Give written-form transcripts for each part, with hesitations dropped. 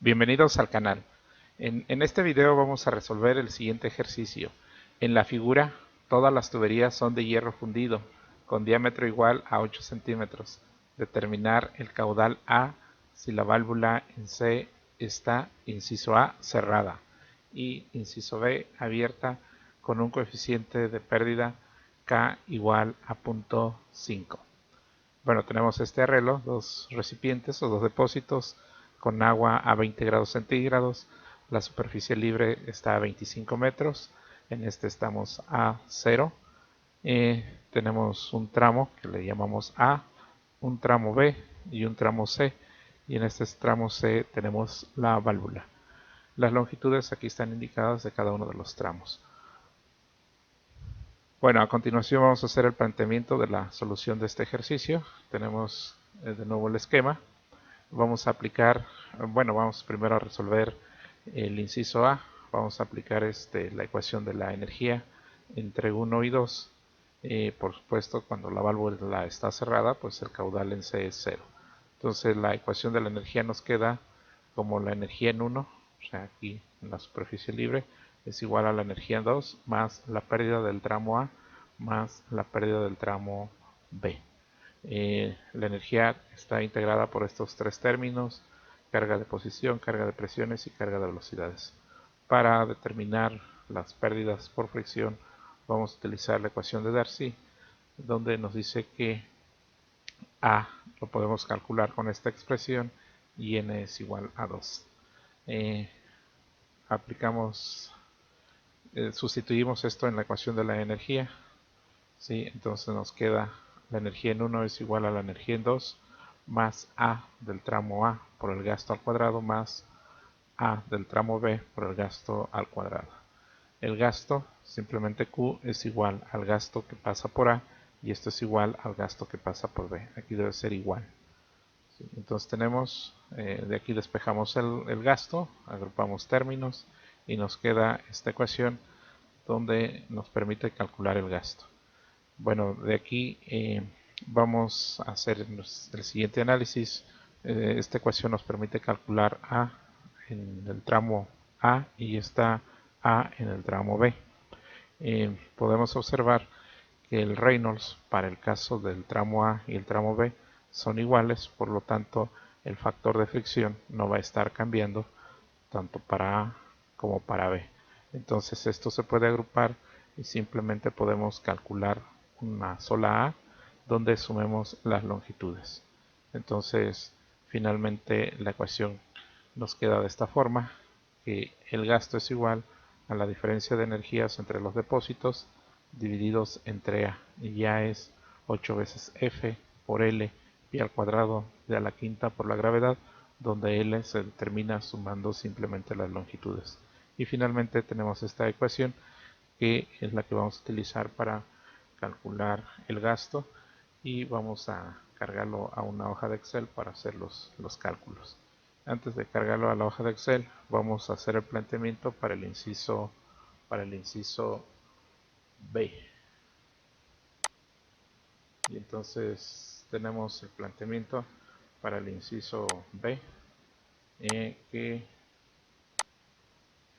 Bienvenidos al canal. En este video vamos a resolver el siguiente ejercicio. En la figura, todas las tuberías son de hierro fundido, con diámetro igual a 8 centímetros. Determinar el caudal A si la válvula en C está, inciso A, cerrada y inciso B, abierta con un coeficiente de pérdida K igual a 0.5. Bueno, tenemos este arreglo, dos recipientes o dos depósitos con agua a 20 grados centígrados. La superficie libre está a 25 metros. En este estamos a 0. Tenemos un tramo que le llamamos A, un tramo B y un tramo C. Y en este tramo C tenemos la válvula. Las longitudes aquí están indicadas de cada uno de los tramos. Bueno, a continuación vamos a hacer el planteamiento de la solución de este ejercicio. Tenemos de nuevo el esquema. Vamos a aplicar, vamos primero a resolver el inciso A. Vamos a aplicar la ecuación de la energía entre 1 y 2. Por supuesto, cuando la válvula está cerrada, pues el caudal en C es 0. Entonces la ecuación de la energía nos queda como la energía en 1, o sea, aquí en la superficie libre, es igual a la energía en 2 más la pérdida del tramo A más la pérdida del tramo B. La energía está integrada por estos tres términos: carga de posición, carga de presiones y carga de velocidades. Para determinar las pérdidas por fricción vamos a utilizar la ecuación de Darcy, donde nos dice que A lo podemos calcular con esta expresión y N es igual a 2. Sustituimos esto en la ecuación de la energía. ¿Sí? Entonces nos queda la energía en 1 es igual a la energía en 2 más A del tramo A por el gasto al cuadrado más A del tramo B por el gasto al cuadrado. El gasto, simplemente Q, es igual al gasto que pasa por A y esto es igual al gasto que pasa por B. Aquí debe ser igual. ¿Sí? Entonces tenemos, de aquí despejamos el gasto, agrupamos términos y nos queda esta ecuación donde nos permite calcular el gasto. Bueno, de aquí vamos a hacer el siguiente análisis. Esta ecuación nos permite calcular A en el tramo A y esta A en el tramo B. Podemos observar que el Reynolds para el caso del tramo A y el tramo B son iguales, por lo tanto el factor de fricción no va a estar cambiando tanto para A como para B. Entonces esto se puede agrupar y simplemente podemos calcular una sola A donde sumemos las longitudes. Entonces finalmente la ecuación nos queda de esta forma, que el gasto es igual a la diferencia de energías entre los depósitos divididos entre A, y A es 8 veces F por L pi al cuadrado de a la quinta por la gravedad, donde L se determina sumando simplemente las longitudes. Y finalmente tenemos esta ecuación que es la que vamos a utilizar para calcular el gasto y vamos a cargarlo a una hoja de Excel para hacer los cálculos. Antes de cargarlo a la hoja de Excel vamos a hacer el planteamiento para el inciso B. Y entonces tenemos el planteamiento para el inciso B, que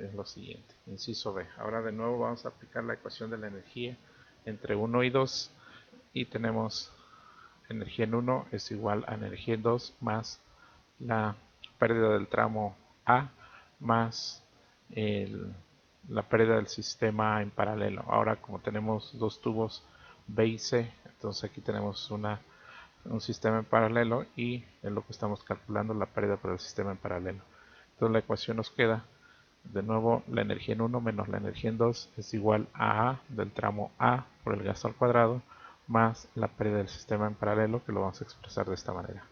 es lo siguiente. Inciso B. Ahora de nuevo vamos a aplicar la ecuación de la energía entre 1 y 2 y tenemos energía en 1 es igual a energía en 2 más la pérdida del tramo A más la pérdida del sistema en paralelo. Ahora, como tenemos dos tubos B y C, entonces aquí tenemos un sistema en paralelo y es lo que estamos calculando, la pérdida por el sistema en paralelo. Entonces la ecuación nos queda de nuevo la energía en 1 menos la energía en 2 es igual a A del tramo A por el gasto al cuadrado más la pérdida del sistema en paralelo, que lo vamos a expresar de esta manera.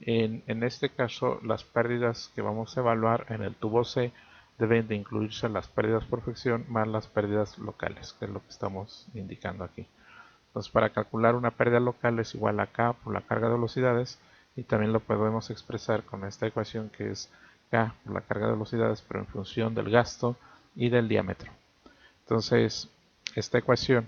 En este caso, las pérdidas que vamos a evaluar en el tubo C deben de incluirse las pérdidas por fricción más las pérdidas locales, que es lo que estamos indicando aquí. Entonces, para calcular una pérdida local es igual a K por la carga de velocidades, y también lo podemos expresar con esta ecuación que es K por la carga de velocidades, pero en función del gasto y del diámetro. Entonces, esta ecuación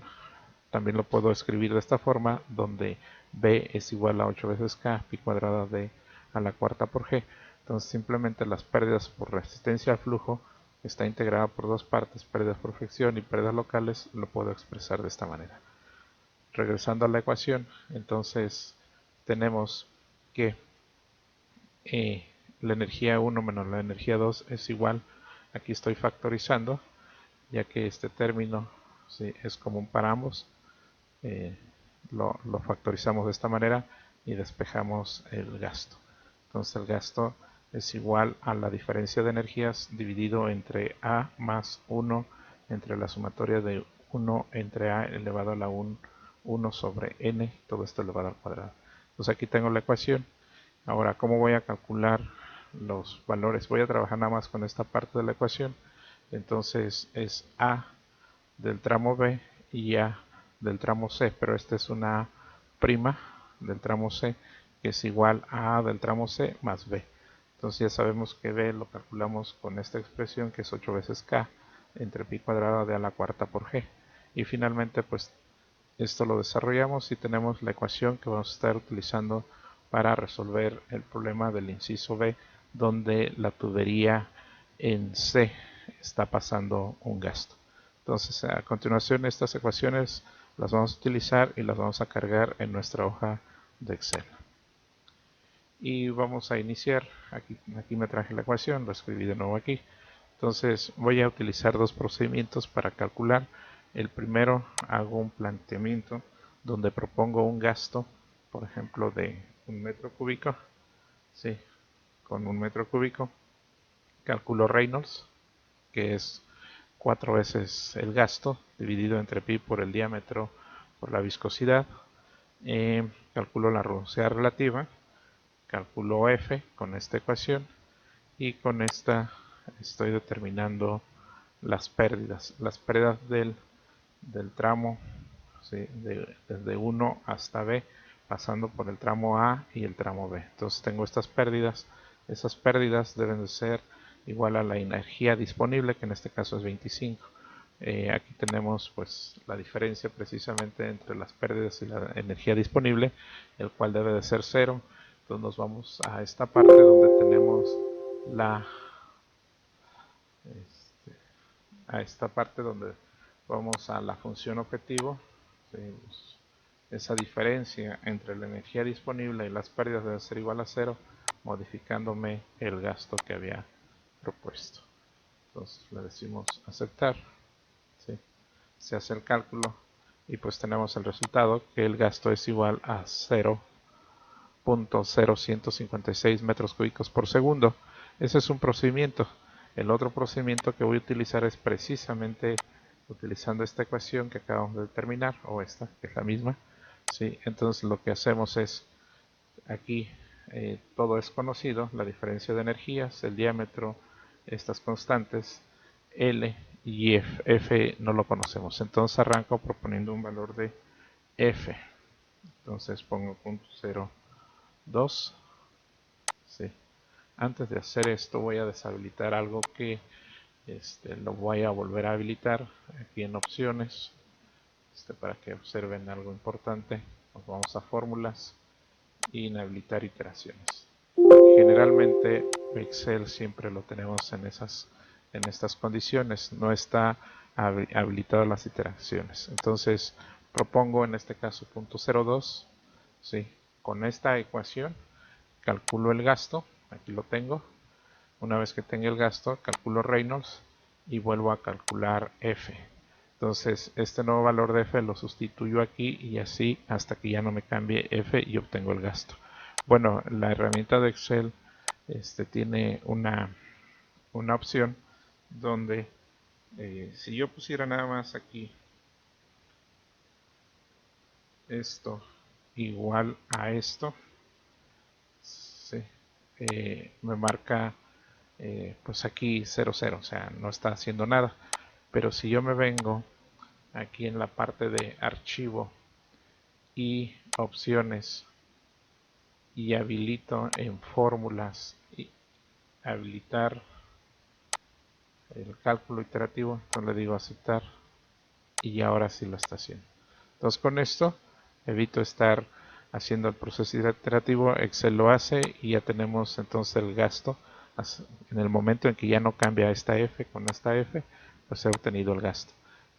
también lo puedo escribir de esta forma, donde B es igual a 8 veces K pi cuadrada de a la cuarta por G, Entonces simplemente las pérdidas por resistencia al flujo está integrada por dos partes, pérdidas por fricción y pérdidas locales, lo puedo expresar de esta manera. Regresando a la ecuación, entonces tenemos que la energía 1 menos la energía 2 es igual, aquí estoy factorizando, ya que este término sí, es común para ambos, lo factorizamos de esta manera y despejamos el gasto. Entonces el gasto es igual a la diferencia de energías dividido entre A más 1 entre la sumatoria de 1 entre A elevado a la 1 sobre N, todo esto elevado al cuadrado. Entonces aquí tengo la ecuación. Ahora, ¿cómo voy a calcular los valores? Voy a trabajar nada más con esta parte de la ecuación. Entonces es A del tramo B y A del tramo C, pero esta es una prima del tramo C que es igual a A del tramo C más B. Entonces ya sabemos que B lo calculamos con esta expresión que es 8 veces K entre pi cuadrado de a la cuarta por G. Y finalmente pues esto lo desarrollamos y tenemos la ecuación que vamos a estar utilizando para resolver el problema del inciso B, donde la tubería en C está pasando un gasto. Entonces, a continuación, estas ecuaciones las vamos a utilizar y las vamos a cargar en nuestra hoja de Excel. Y vamos a iniciar. Aquí me traje la ecuación, lo escribí de nuevo aquí. Entonces, voy a utilizar dos procedimientos para calcular. El primero, hago un planteamiento donde propongo un gasto, por ejemplo, de 1 metro cúbico. Sí, con 1 metro cúbico. Calculo Reynolds, que es 4 veces el gasto, dividido entre pi por el diámetro por la viscosidad. Calculo la rugosidad relativa. Calculo F con esta ecuación. Y con esta estoy determinando las pérdidas. Las pérdidas del tramo, ¿sí? Desde 1 hasta B, pasando por el tramo A y el tramo B. Entonces tengo estas pérdidas. Esas pérdidas deben de ser igual a la energía disponible, que en este caso es 25. Aquí tenemos pues la diferencia precisamente entre las pérdidas y la energía disponible, el cual debe de ser 0. Entonces nos vamos a esta parte donde tenemos a esta parte donde vamos a la función objetivo. Seguimos. Esa diferencia entre la energía disponible y las pérdidas debe ser igual a 0, modificándome el gasto que había propuesto. Entonces le decimos aceptar. ¿Sí? Se hace el cálculo y pues tenemos el resultado, que el gasto es igual a 0.0156 metros cúbicos por segundo. Ese es un procedimiento. El otro procedimiento que voy a utilizar es precisamente utilizando esta ecuación que acabamos de determinar, o esta, que es la misma. ¿Sí? Entonces lo que hacemos es, aquí todo es conocido, la diferencia de energías, el diámetro, estas constantes, L y F. F no lo conocemos, entonces arranco proponiendo un valor de F. Entonces pongo .02. Sí. Antes de hacer esto voy a deshabilitar algo que lo voy a volver a habilitar aquí en opciones, para que observen algo importante. Nos vamos a fórmulas y inhabilitar iteraciones. Generalmente Excel siempre lo tenemos en estas condiciones, no está habilitado las iteraciones. Entonces propongo en este caso .02. ¿Sí? Con esta ecuación calculo el gasto, aquí lo tengo. Una vez que tenga el gasto, calculo Reynolds y vuelvo a calcular F. Entonces este nuevo valor de F lo sustituyo aquí y así hasta que ya no me cambie F y obtengo el gasto. Bueno, la herramienta de Excel tiene una opción donde si yo pusiera nada más aquí esto igual a esto, ¿sí? Me marca pues aquí 00, o sea, no está haciendo nada. Pero si yo me vengo aquí en la parte de archivo y opciones y habilito en fórmulas y habilitar el cálculo iterativo, entonces le digo aceptar y ahora sí lo está haciendo. Entonces con esto evito estar haciendo el proceso iterativo, Excel lo hace y ya tenemos entonces el gasto. En el momento en que ya no cambia esta F con esta F, pues se ha obtenido el gasto.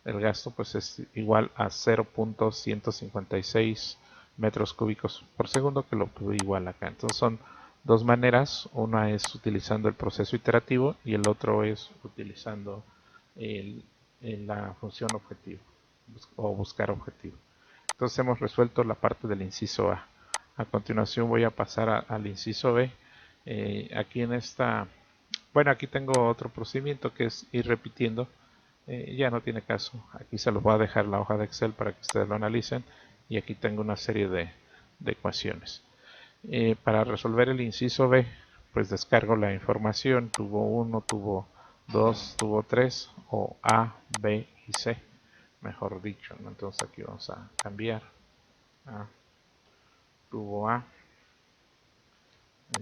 El gasto pues es igual a 0.156 metros cúbicos por segundo, que lo puedo igual acá. Entonces son dos maneras, una es utilizando el proceso iterativo y el otro es utilizando la función objetivo o buscar objetivo. Entonces hemos resuelto la parte del inciso A. A continuación voy a pasar al inciso B. Aquí en esta, bueno, aquí tengo otro procedimiento que es ir repitiendo. Ya no tiene caso. Aquí se los voy a dejar la hoja de Excel para que ustedes lo analicen. Y aquí tengo una serie de ecuaciones. Para resolver el inciso B, pues descargo la información. Tubo 1, tubo 2, tubo 3 o A, B y C. Mejor dicho, ¿no? Entonces aquí vamos a cambiar a tubo A,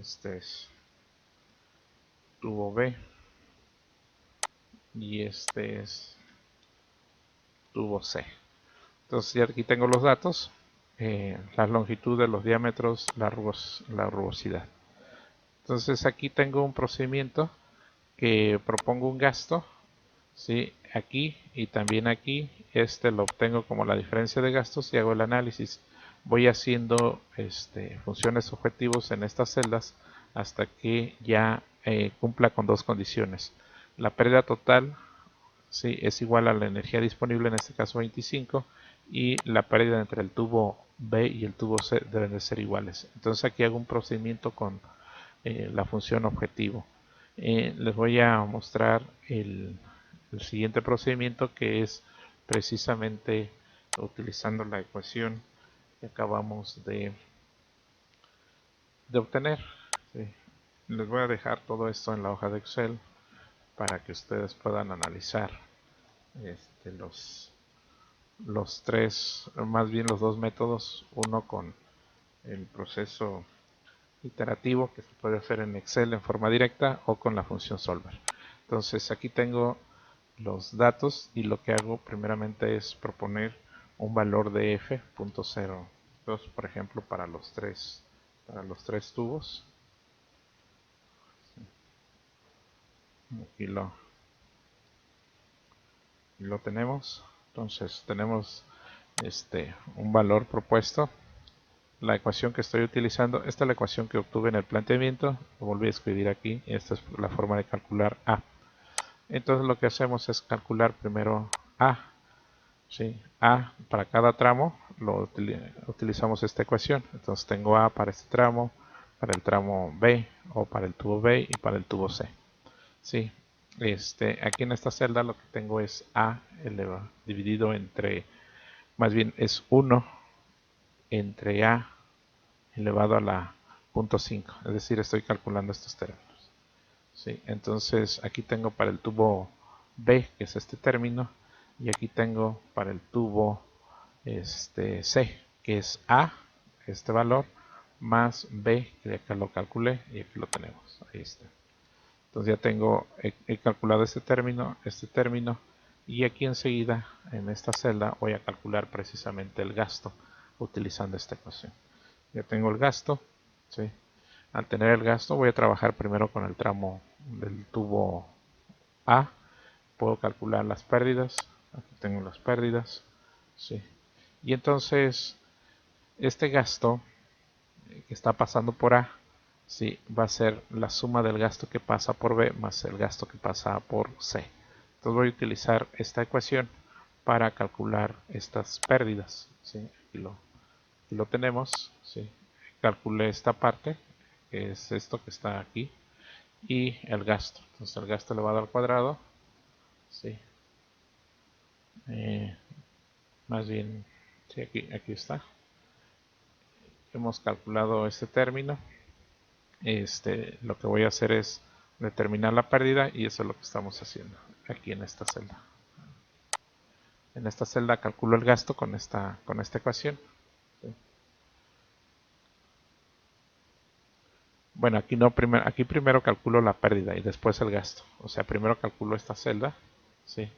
este es tubo B y este es tubo C. Entonces ya aquí tengo los datos, las longitudes, los diámetros, la rugosidad. Entonces aquí tengo un procedimiento que propongo un gasto, ¿sí? Aquí y también aquí. Este lo obtengo como la diferencia de gastos y hago el análisis. Voy haciendo funciones objetivos en estas celdas hasta que ya cumpla con dos condiciones. La pérdida total, ¿sí?, es igual a la energía disponible, en este caso 25, y la pérdida entre el tubo B y el tubo C deben de ser iguales. Entonces aquí hago un procedimiento con la función objetivo. Les voy a mostrar el siguiente procedimiento, que es precisamente utilizando la ecuación que acabamos de obtener. ¿Sí? Les voy a dejar todo esto en la hoja de Excel para que ustedes puedan analizar los tres, más bien los dos métodos, uno con el proceso iterativo que se puede hacer en Excel en forma directa o con la función solver. Entonces aquí tengo los datos y lo que hago primeramente es proponer un valor de f.02, por ejemplo, para los tres tubos. Aquí lo tenemos. Entonces tenemos un valor propuesto. La ecuación que estoy utilizando, esta es la ecuación que obtuve en el planteamiento, lo volví a escribir aquí, y esta es la forma de calcular A. Entonces lo que hacemos es calcular primero A. ¿Sí? A para cada tramo utilizamos esta ecuación. Entonces tengo A para este tramo, para el tramo B o para el tubo B y para el tubo C. ¿Sí? Aquí en esta celda lo que tengo es A elevado, dividido entre, más bien es 1 entre A elevado a la 0.5. Es decir, estoy calculando estos términos. ¿Sí? Entonces aquí tengo para el tubo B, que es este término, y aquí tengo para el tubo C, que es A, este valor, más B, que acá lo calculé, y aquí lo tenemos. Ahí está. Entonces ya tengo, he calculado este término, y aquí enseguida, en esta celda, voy a calcular precisamente el gasto utilizando esta ecuación. Ya tengo el gasto, ¿sí? Al tener el gasto voy a trabajar primero con el tramo del tubo A. Puedo calcular las pérdidas. Aquí tengo las pérdidas. ¿Sí? Y entonces este gasto que está pasando por A, ¿sí?, va a ser la suma del gasto que pasa por B más el gasto que pasa por C. Entonces voy a utilizar esta ecuación para calcular estas pérdidas. ¿Sí? Aquí lo tenemos. ¿Sí? Calculé esta parte, que es esto que está aquí, y el gasto. Entonces el gasto elevado al cuadrado, ¿sí? Más bien, sí, aquí está. Hemos calculado este término. Lo que voy a hacer es determinar la pérdida, y eso es lo que estamos haciendo aquí en esta celda. En esta celda calculo el gasto con esta ecuación. ¿Sí? Bueno, aquí no, aquí primero calculo la pérdida y después el gasto. O sea, primero calculo esta celda, ¿sí?,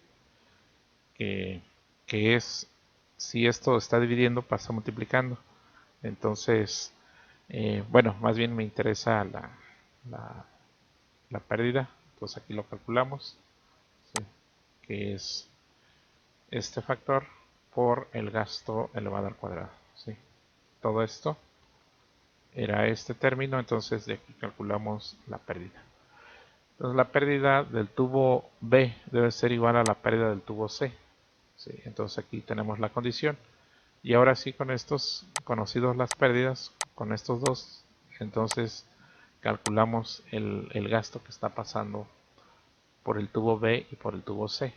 que es, si esto está dividiendo, pasa multiplicando. Entonces, bueno, más bien me interesa la pérdida. Entonces aquí lo calculamos, ¿sí? Que es este factor por el gasto elevado al cuadrado, ¿sí? Todo esto era este término, entonces de aquí calculamos la pérdida. Entonces la pérdida del tubo B debe ser igual a la pérdida del tubo C, ¿sí? Entonces aquí tenemos la condición. Y ahora sí, con estos conocidos las pérdidas, con estos dos, entonces calculamos el gasto que está pasando por el tubo B y por el tubo C,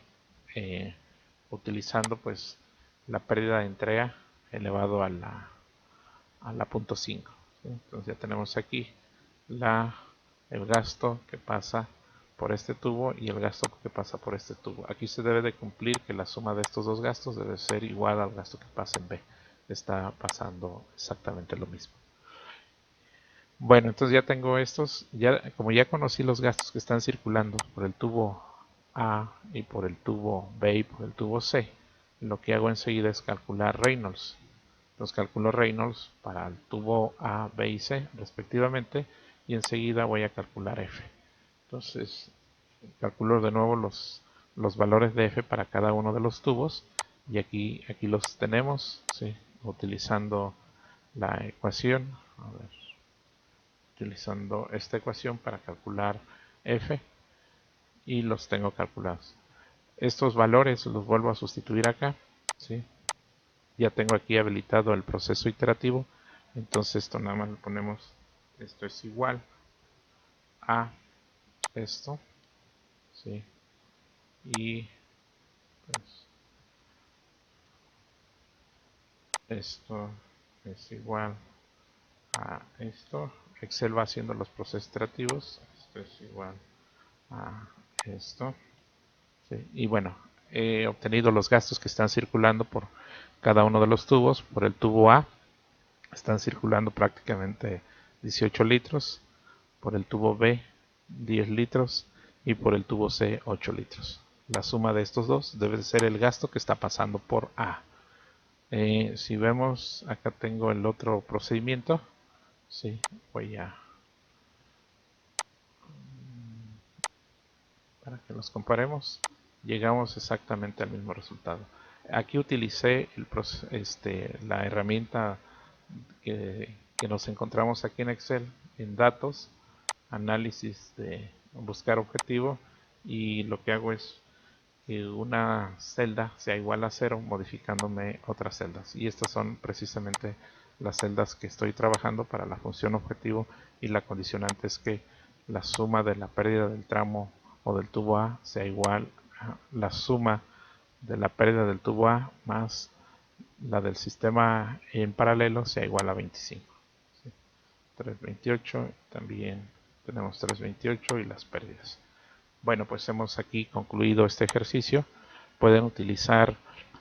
utilizando pues la pérdida de entrega elevado a la punto 5. ¿Sí? Entonces ya tenemos aquí el gasto que pasa por este tubo y el gasto que pasa por este tubo. Aquí se debe de cumplir que la suma de estos dos gastos debe ser igual al gasto que pasa en B. Está pasando exactamente lo mismo. Bueno, entonces ya tengo estos, como ya conocí los gastos que están circulando por el tubo A y por el tubo B y por el tubo C, lo que hago enseguida es calcular Reynolds. Entonces calculo Reynolds para el tubo A, B y C respectivamente y enseguida voy a calcular F. Entonces calculo de nuevo los valores de F para cada uno de los tubos y aquí los tenemos, ¿sí? Utilizando la ecuación. A ver, utilizando esta ecuación para calcular F y los tengo calculados. Estos valores los vuelvo a sustituir acá, ¿sí? Ya tengo aquí habilitado el proceso iterativo, entonces esto nada más lo ponemos, esto es igual a esto, ¿sí? Y pues esto es igual a esto. Excel va haciendo los procesos iterativos, esto es igual a esto, ¿sí? Y bueno, he obtenido los gastos que están circulando por cada uno de los tubos. Por el tubo A están circulando prácticamente 18 litros, por el tubo B 10 litros y por el tubo C 8 litros. La suma de estos dos debe ser el gasto que está pasando por A. Si vemos, acá tengo el otro procedimiento. Sí, voy a... Para que los comparemos, llegamos exactamente al mismo resultado. Aquí utilicé la herramienta que nos encontramos aquí en Excel, en datos, análisis de buscar objetivo, y lo que hago es que una celda sea igual a 0 modificándome otras celdas, y estas son precisamente las celdas que estoy trabajando para la función objetivo, y la condicionante es que la suma de la pérdida del tramo o del tubo A sea igual a la suma de la pérdida del tubo A más la del sistema en paralelo sea igual a 25. ¿Sí? 328, también tenemos 328 y las pérdidas. Bueno, pues hemos aquí concluido este ejercicio. Pueden utilizar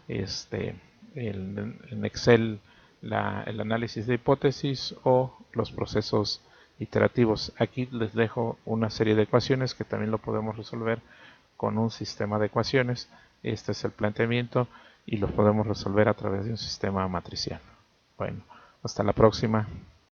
en Excel el análisis de hipótesis o los procesos iterativos. Aquí les dejo una serie de ecuaciones que también lo podemos resolver con un sistema de ecuaciones. Este es el planteamiento y lo podemos resolver a través de un sistema matricial. Bueno, hasta la próxima.